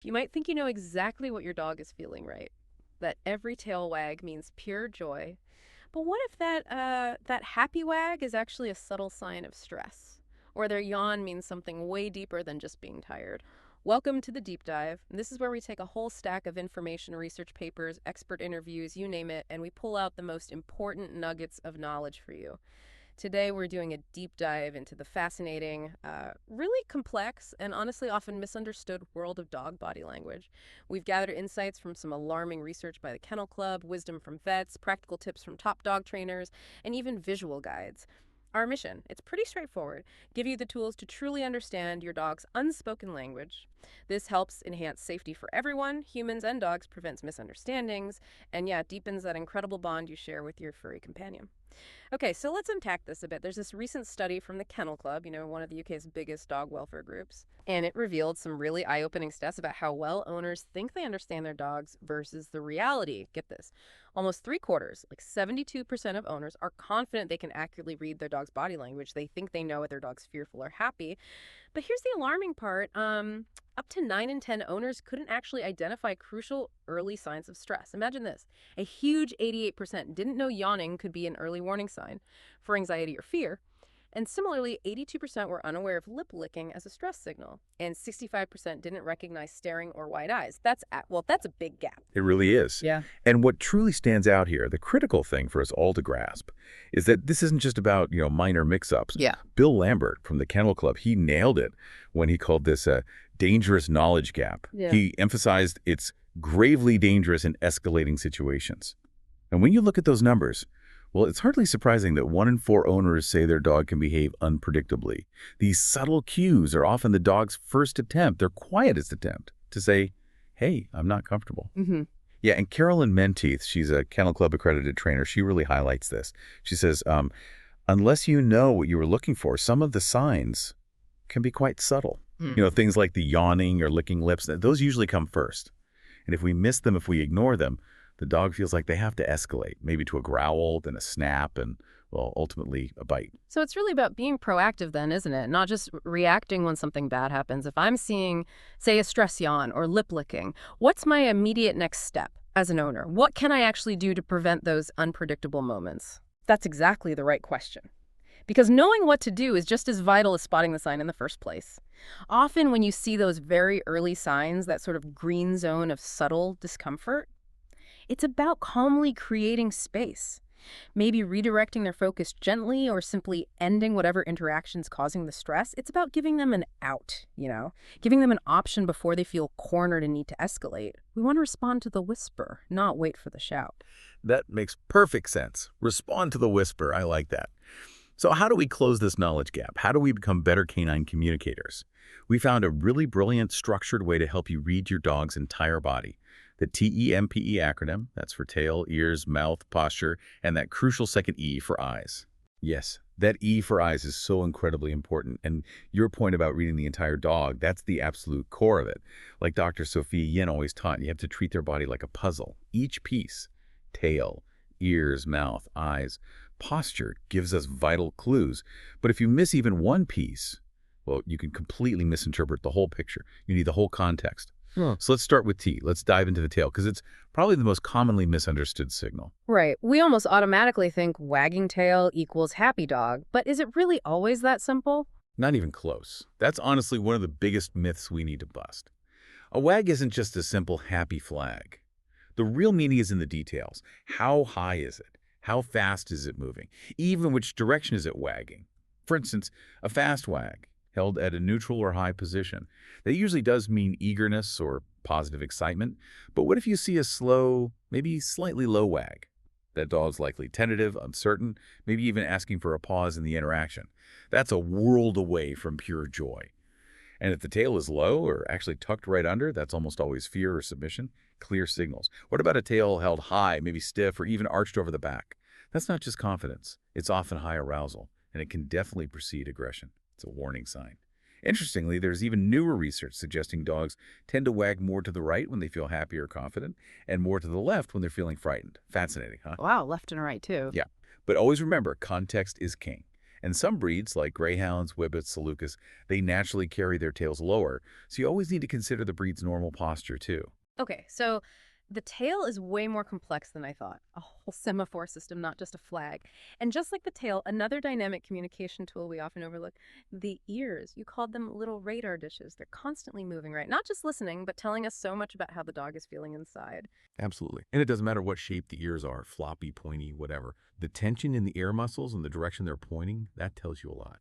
You might think you know exactly what your dog is feeling, right? That every tail wag means pure joy. But what if that happy wag is actually a subtle sign of stress? Or their yawn means something way deeper than just being tired? Welcome to the deep dive. This is where we take a whole stack of information, research papers, expert interviews, you name it, and we pull out the most important nuggets of knowledge for you. Today, we're doing a deep dive into the fascinating, really complex, and honestly often misunderstood world of dog body language. We've gathered insights from some alarming research by the Kennel Club, wisdom from vets, practical tips from top dog trainers, and even visual guides. Our mission, it's pretty straightforward. Give you the tools to truly understand your dog's unspoken language. This helps enhance safety for everyone, humans and dogs, prevents misunderstandings, and yeah, deepens that incredible bond you share with your furry companion. Okay, so let's unpack this a bit. There's this recent study from the Kennel Club, one of the UK's biggest dog welfare groups, and it revealed some really eye-opening stats about how well owners think they understand their dogs versus the reality. Get this. Almost three-quarters, like 72% of owners, are confident they can accurately read their dog's body language. They think they know whether their dog's fearful or happy. But here's the alarming part. Up to 9 in 10 owners couldn't actually identify crucial early signs of stress. Imagine this. A huge 88% didn't know yawning could be an early warning sign for anxiety or fear. And similarly, 82% were unaware of lip licking as a stress signal, and 65% didn't recognize staring or wide eyes. That's a big gap. It really is. Yeah. And what truly stands out here, the critical thing for us all to grasp, is that this isn't just about, minor mix-ups. Yeah. Bill Lambert from the Kennel Club, he nailed it when he called this a dangerous knowledge gap. Yeah. He emphasized it's gravely dangerous in escalating situations. And when you look at those numbers, well, it's hardly surprising that 1 in 4 owners say their dog can behave unpredictably. These subtle cues are often the dog's first attempt, their quietest attempt, to say, hey, I'm not comfortable. Mm-hmm. Yeah, and Carolyn Menteith, she's a Kennel Club accredited trainer, she really highlights this. She says, unless you know what you were looking for, some of the signs can be quite subtle. Things like the yawning or licking lips, those usually come first. And if we miss them, if we ignore them, the dog feels like they have to escalate, maybe to a growl, then a snap, and, well, ultimately a bite. So it's really about being proactive then, isn't it? Not just reacting when something bad happens. If I'm seeing, say, a stress yawn or lip licking, what's my immediate next step as an owner? What can I actually do to prevent those unpredictable moments? That's exactly the right question. Because knowing what to do is just as vital as spotting the sign in the first place. Often when you see those very early signs, that sort of green zone of subtle discomfort, it's about calmly creating space. Maybe redirecting their focus gently or simply ending whatever interaction's causing the stress. It's about giving them an out, giving them an option before they feel cornered and need to escalate. We want to respond to the whisper, not wait for the shout. That makes perfect sense. Respond to the whisper. I like that. So how do we close this knowledge gap? How do we become better canine communicators? We found a really brilliant, structured way to help you read your dog's entire body. The TEMPE acronym, that's for tail, ears, mouth, posture, and that crucial second E for eyes. Yes, that E for eyes is so incredibly important. And your point about reading the entire dog, that's the absolute core of it. Like Dr. Sophia Yin always taught, you have to treat their body like a puzzle. Each piece, tail, ears, mouth, eyes, posture, gives us vital clues. But if you miss even one piece, well, you can completely misinterpret the whole picture. You need the whole context. So let's start with T. Let's dive into the tail, because it's probably the most commonly misunderstood signal. Right. We almost automatically think wagging tail equals happy dog, but is it really always that simple? Not even close. That's honestly one of the biggest myths we need to bust. A wag isn't just a simple happy flag. The real meaning is in the details. How high is it? How fast is it moving? Even which direction is it wagging? For instance, a fast wag, held at a neutral or high position. That usually does mean eagerness or positive excitement. But what if you see a slow, maybe slightly low wag? That dog's likely tentative, uncertain, maybe even asking for a pause in the interaction. That's a world away from pure joy. And if the tail is low or actually tucked right under, that's almost always fear or submission. Clear signals. What about a tail held high, maybe stiff, or even arched over the back? That's not just confidence. It's often high arousal, and it can definitely precede aggression. It's a warning sign. Interestingly, there's even newer research suggesting dogs tend to wag more to the right when they feel happy or confident, and more to the left when they're feeling frightened. Fascinating, huh? Wow, left and right too. Yeah. But always remember, context is king. And some breeds, like greyhounds, whippets, Salukas, they naturally carry their tails lower, so you always need to consider the breed's normal posture, too. Okay, so the tail is way more complex than I thought. A whole semaphore system, not just a flag. And just like the tail, another dynamic communication tool we often overlook, the ears. You called them little radar dishes. They're constantly moving, right? Not just listening, but telling us so much about how the dog is feeling inside. Absolutely. And it doesn't matter what shape the ears are, floppy, pointy, whatever. The tension in the ear muscles and the direction they're pointing, that tells you a lot.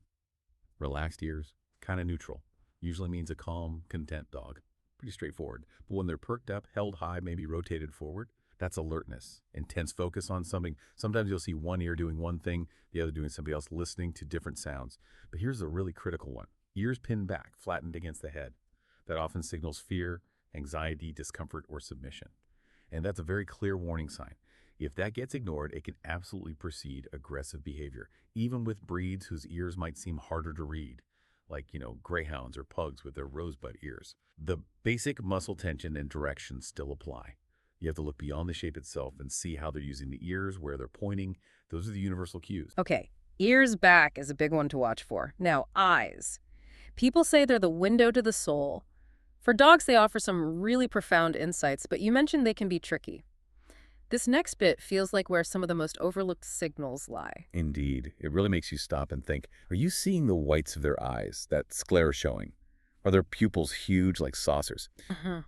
Relaxed ears, kind of neutral. Usually means a calm, content dog. Pretty straightforward. But when they're perked up, held high, maybe rotated forward, that's alertness, intense focus on something. Sometimes you'll see one ear doing one thing, the other doing something else, listening to different sounds. But here's a really critical one. Ears pinned back, flattened against the head. That often signals fear, anxiety, discomfort, or submission. And that's a very clear warning sign. If that gets ignored, it can absolutely precede aggressive behavior, even with breeds whose ears might seem harder to read, like, greyhounds or pugs with their rosebud ears. The basic muscle tension and direction still apply. You have to look beyond the shape itself and see how they're using the ears, where they're pointing. Those are the universal cues. Okay, ears back is a big one to watch for. Now, eyes. People say they're the window to the soul. For dogs, they offer some really profound insights, but you mentioned they can be tricky. This next bit feels like where some of the most overlooked signals lie. Indeed. It really makes you stop and think, are you seeing the whites of their eyes, that sclera showing? Are their pupils huge like saucers?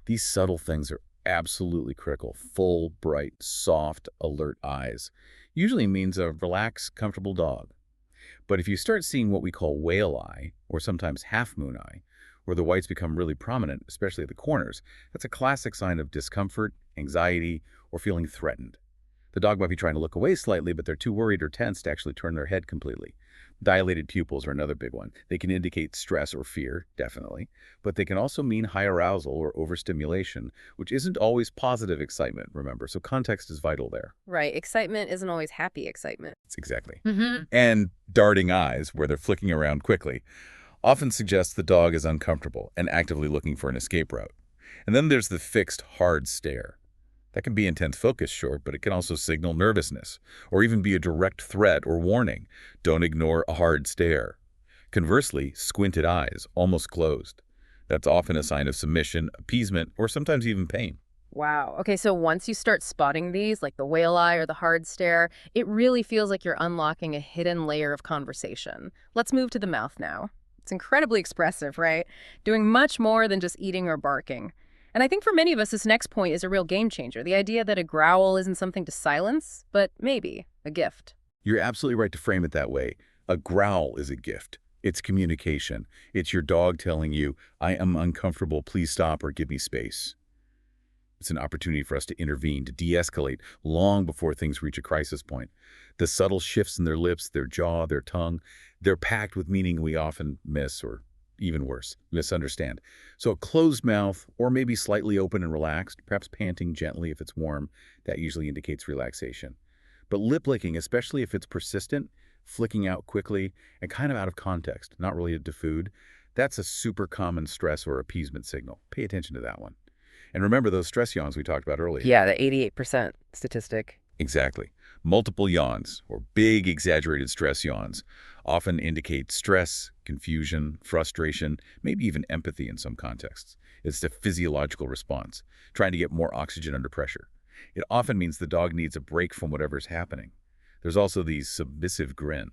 These subtle things are absolutely critical. Full, bright, soft, alert eyes usually means a relaxed, comfortable dog. But if you start seeing what we call whale eye, or sometimes half moon eye, where the whites become really prominent, especially at the corners, that's a classic sign of discomfort, anxiety, or feeling threatened. The dog might be trying to look away slightly, but they're too worried or tense to actually turn their head completely. Dilated pupils are another big one. They can indicate stress or fear, definitely, but they can also mean high arousal or overstimulation, which isn't always positive excitement, remember, so context is vital there. Right, excitement isn't always happy excitement. It's exactly. And darting eyes, where they're flicking around quickly, often suggests the dog is uncomfortable and actively looking for an escape route. And then there's the fixed, hard stare. That can be intense focus, sure, but it can also signal nervousness, or even be a direct threat or warning. Don't ignore a hard stare. Conversely, squinted eyes, almost closed. That's often a sign of submission, appeasement, or sometimes even pain. Wow. Okay, so once you start spotting these, like the whale eye or the hard stare, it really feels like you're unlocking a hidden layer of conversation. Let's move to the mouth now. It's incredibly expressive, right? Doing much more than just eating or barking. And I think for many of us, this next point is a real game changer. The idea that a growl isn't something to silence, but maybe a gift. You're absolutely right to frame it that way. A growl is a gift. It's communication. It's your dog telling you, I am uncomfortable, please stop or give me space. It's an opportunity for us to intervene, to de-escalate long before things reach a crisis point. The subtle shifts in their lips, their jaw, their tongue, they're packed with meaning we often miss, or even worse, misunderstand. So a closed mouth, or maybe slightly open and relaxed, perhaps panting gently if it's warm, that usually indicates relaxation. But lip licking, especially if it's persistent, flicking out quickly, and kind of out of context, not related to food, that's a super common stress or appeasement signal. Pay attention to that one. And remember those stress yawns we talked about earlier. Yeah, the 88% statistic. Exactly. Multiple yawns, or big exaggerated stress yawns, often indicate stress, confusion, frustration, maybe even empathy in some contexts. It's a physiological response, trying to get more oxygen under pressure. It often means the dog needs a break from whatever's happening. There's also the submissive grin.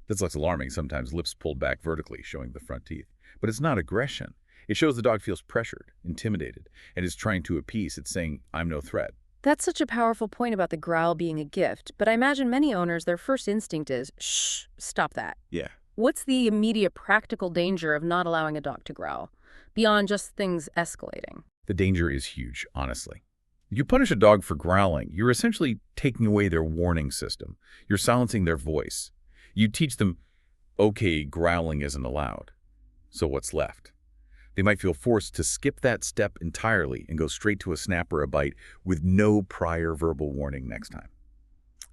This looks alarming, sometimes lips pulled back vertically, showing the front teeth. But it's not aggression. It shows the dog feels pressured, intimidated, and is trying to appease. It's saying, I'm no threat. That's such a powerful point about the growl being a gift, but I imagine many owners, their first instinct is, shh, stop that. Yeah. What's the immediate practical danger of not allowing a dog to growl, beyond just things escalating? The danger is huge, honestly. You punish a dog for growling, you're essentially taking away their warning system. You're silencing their voice. You teach them, okay, growling isn't allowed. So what's left? They might feel forced to skip that step entirely and go straight to a snap or a bite with no prior verbal warning next time.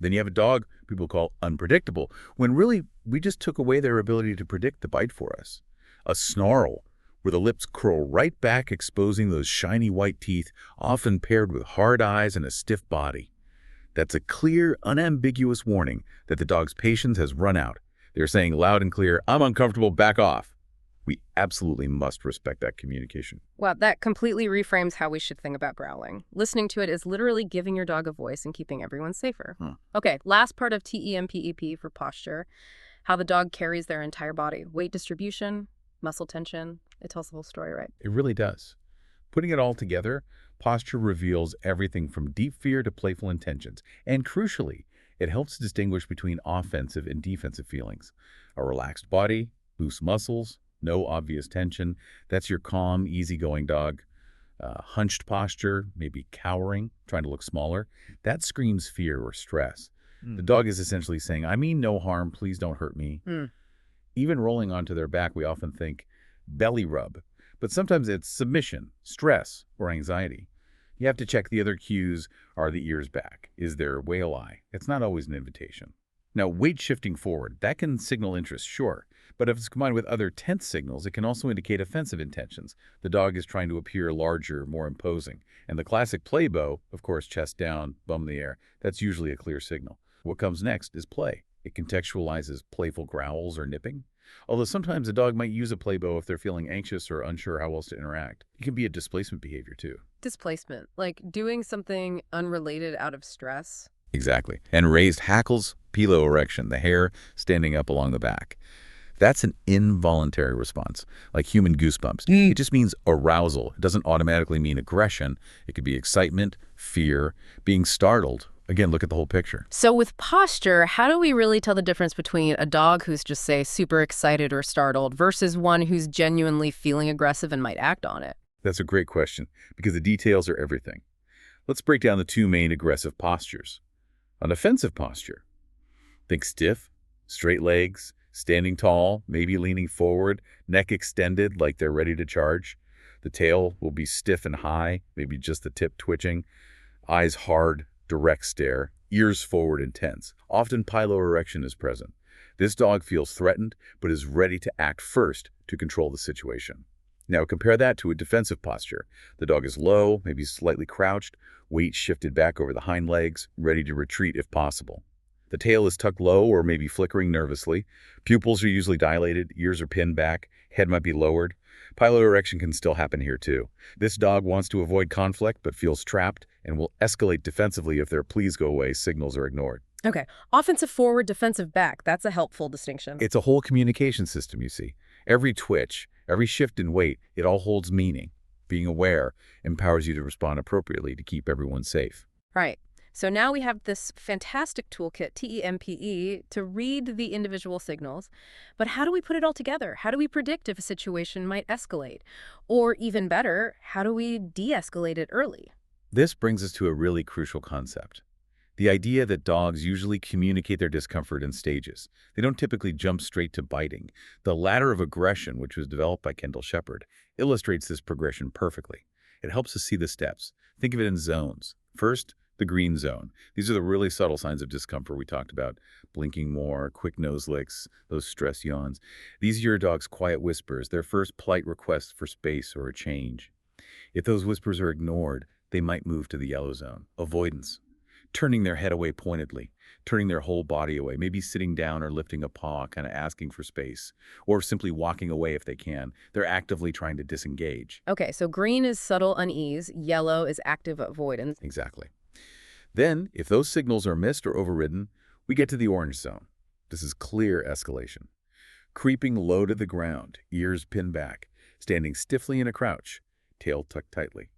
Then you have a dog people call unpredictable, when really we just took away their ability to predict the bite for us. A snarl, where the lips curl right back, exposing those shiny white teeth, often paired with hard eyes and a stiff body. That's a clear, unambiguous warning that the dog's patience has run out. They're saying loud and clear, I'm uncomfortable, back off. We absolutely must respect that communication. Well, that completely reframes how we should think about growling. Listening to it is literally giving your dog a voice and keeping everyone safer. Huh. Okay, last part of TEMPEP for posture, how the dog carries their entire body. Weight distribution, muscle tension. It tells the whole story, right? It really does. Putting it all together, posture reveals everything from deep fear to playful intentions. And crucially, it helps distinguish between offensive and defensive feelings. A relaxed body, loose muscles, no obvious tension. That's your calm, easygoing dog. Hunched posture, maybe cowering, trying to look smaller. That screams fear or stress. The dog is essentially saying, I mean no harm, please don't hurt me. Even rolling onto their back, we often think belly rub. But sometimes it's submission, stress, or anxiety. You have to check the other cues. Are the ears back? Is there whale eye? It's not always an invitation. Now, weight shifting forward, that can signal interest, sure. But if it's combined with other tense signals, it can also indicate offensive intentions. The dog is trying to appear larger, more imposing. And the classic play bow, of course, chest down, bum in the air, that's usually a clear signal. What comes next is play. It contextualizes playful growls or nipping. Although sometimes a dog might use a play bow if they're feeling anxious or unsure how else to interact. It can be a displacement behavior, too. Displacement, like doing something unrelated out of stress. Exactly. And raised hackles, piloerection, the hair standing up along the back. That's an involuntary response, like human goosebumps. It just means arousal. It doesn't automatically mean aggression. It could be excitement, fear, being startled. Again, look at the whole picture. So with posture, how do we really tell the difference between a dog who's just, say, super excited or startled versus one who's genuinely feeling aggressive and might act on it? That's a great question, because the details are everything. Let's break down the two main aggressive postures. An offensive posture. Think stiff, straight legs, standing tall, maybe leaning forward, neck extended like they're ready to charge. The tail will be stiff and high, maybe just the tip twitching. Eyes hard, direct stare, ears forward and tense. Often piloerection is present. This dog feels threatened, but is ready to act first to control the situation. Now compare that to a defensive posture. The dog is low, maybe slightly crouched, weight shifted back over the hind legs, ready to retreat if possible. The tail is tucked low or maybe flickering nervously. Pupils are usually dilated, ears are pinned back, head might be lowered. Piloerection can still happen here too. This dog wants to avoid conflict but feels trapped and will escalate defensively if their please go away signals are ignored. Okay, offensive forward, defensive back. That's a helpful distinction. It's a whole communication system, you see. Every twitch, every shift in weight, it all holds meaning. Being aware empowers you to respond appropriately to keep everyone safe. Right. So now we have this fantastic toolkit, TEMPE, to read the individual signals. But how do we put it all together? How do we predict if a situation might escalate? Or even better, how do we de-escalate it early? This brings us to a really crucial concept. The idea that dogs usually communicate their discomfort in stages. They don't typically jump straight to biting. The ladder of aggression, which was developed by Kendall Shepard, illustrates this progression perfectly. It helps us see the steps. Think of it in zones. First, the green zone. These are the really subtle signs of discomfort we talked about. Blinking more, quick nose licks, those stress yawns. These are your dog's quiet whispers, their first polite request for space or a change. If those whispers are ignored, they might move to the yellow zone. Avoidance. Turning their head away pointedly, turning their whole body away, maybe sitting down or lifting a paw, kind of asking for space, or simply walking away if they can. They're actively trying to disengage. Okay, so green is subtle unease, yellow is active avoidance. Exactly. Then, if those signals are missed or overridden, we get to the orange zone. This is clear escalation. Creeping low to the ground, ears pinned back, standing stiffly in a crouch, tail tucked tightly,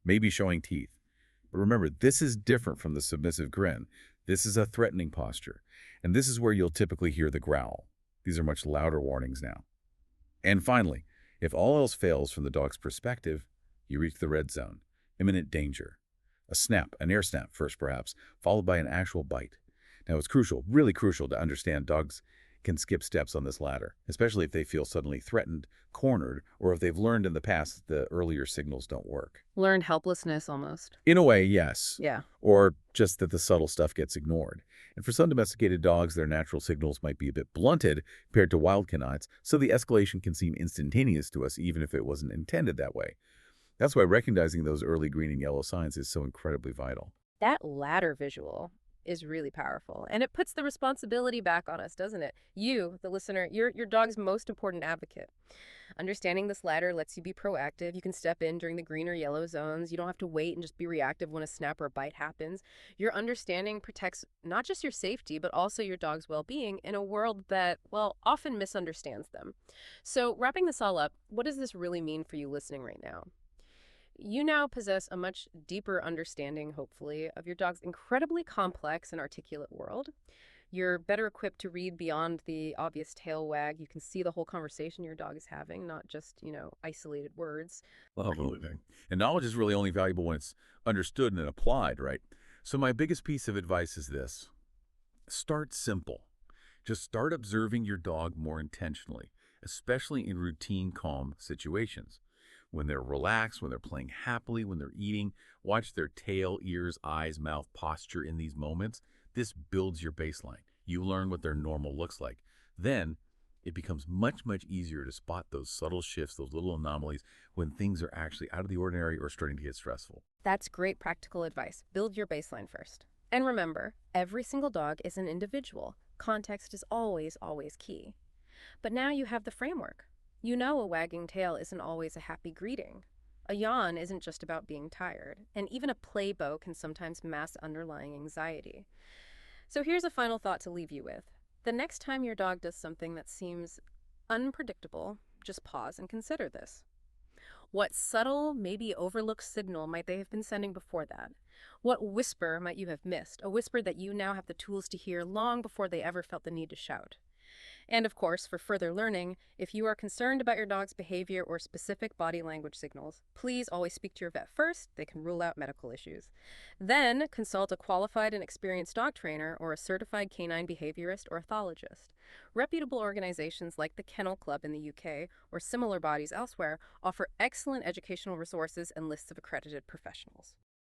maybe showing teeth. But remember, this is different from the submissive grin. This is a threatening posture, and this is where you'll typically hear the growl. These are much louder warnings now. And finally, if all else fails from the dog's perspective, you reach the red zone, imminent danger. A snap, an air snap first perhaps, followed by an actual bite. Now it's crucial, really crucial to understand dogs can skip steps on this ladder, especially if they feel suddenly threatened, cornered, or if they've learned in the past that the earlier signals don't work. Learned helplessness almost. In a way, yes. Yeah. Or just that the subtle stuff gets ignored. And for some domesticated dogs, their natural signals might be a bit blunted compared to wild canines, so the escalation can seem instantaneous to us even if it wasn't intended that way. That's why recognizing those early green and yellow signs is so incredibly vital. That ladder visual, is really powerful. And it puts the responsibility back on us, doesn't it? You, the listener, you're your dog's most important advocate. Understanding this ladder lets you be proactive. You can step in during the green or yellow zones. You don't have to wait and just be reactive when a snap or a bite happens. Your understanding protects not just your safety, but also your dog's well being in a world that, well, often misunderstands them. So, wrapping this all up, what does this really mean for you listening right now? You now possess a much deeper understanding, hopefully, of your dog's incredibly complex and articulate world. You're better equipped to read beyond the obvious tail wag. You can see the whole conversation your dog is having, not just, isolated words. Lovely. And knowledge is really only valuable when it's understood and then applied, right? So my biggest piece of advice is this. Start simple. Just start observing your dog more intentionally, especially in routine, calm situations. When they're relaxed, when they're playing happily, when they're eating, watch their tail, ears, eyes, mouth posture in these moments. This builds your baseline. You learn what their normal looks like. Then it becomes much, much easier to spot those subtle shifts, those little anomalies when things are actually out of the ordinary or starting to get stressful. That's great practical advice. Build your baseline first. And remember, every single dog is an individual. Context is always, always key. But now you have the framework. You know a wagging tail isn't always a happy greeting. A yawn isn't just about being tired, and even a play bow can sometimes mask underlying anxiety. So here's a final thought to leave you with. The next time your dog does something that seems unpredictable, just pause and consider this. What subtle, maybe overlooked signal might they have been sending before that? What whisper might you have missed? A whisper that you now have the tools to hear long before they ever felt the need to shout. And of course, for further learning, if you are concerned about your dog's behavior or specific body language signals, please always speak to your vet first. They can rule out medical issues. Then consult a qualified and experienced dog trainer or a certified canine behaviorist or ethologist. Reputable organizations like the Kennel Club in the UK or similar bodies elsewhere offer excellent educational resources and lists of accredited professionals.